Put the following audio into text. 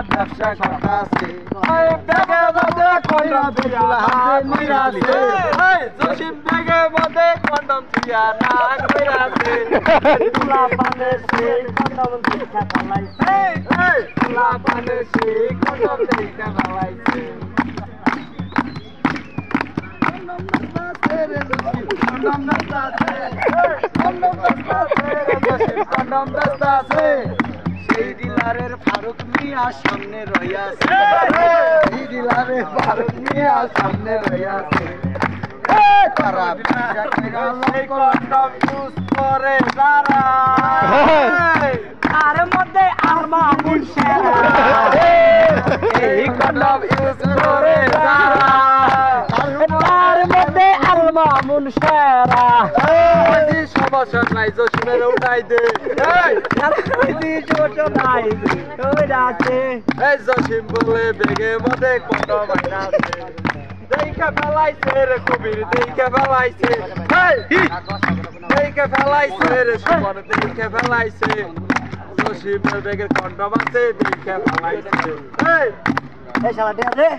ব্যবসা করতাছে ব্যাগে মধ্যে কন্ডম দিয়া হাত মিরাছে জসিম ব্যাগে মধ্যে কন্ডম দিয়া নাক মিরাছে তুলা পানে সে কন্ডম দেখা পালাইছে তুলা পানে সে কন্ডম দেখা পালাইছে সেই ডিলারের ফারুক মিয়া সামনে রইয়াছে সেই ডিলারের ফারুক মিয়া সামনে রইয়াছে তারা কন্ডম ইউজ করে যারা তার মধ্যে আলমা মুনশেরা এই কন্ডম ইউজ করে যারা তার মধ্যে আলমা মুনশেরা এই সমস্যা নাই জসিমের উঠাই দে এই জসিম নাই ওই রাতে এই জসিম বলে বেগে মধ্যে কন্ডম আইনাছে দেইকা ফেলাইছে রে কবির দেইকা ফেলাইছে দেইকা ফেলাইছে রে সুমন দেইকা ফেলাইছে জসিমের বেগের কন্ডম আছে দেইকা ফেলাইছে এই শালা দে রে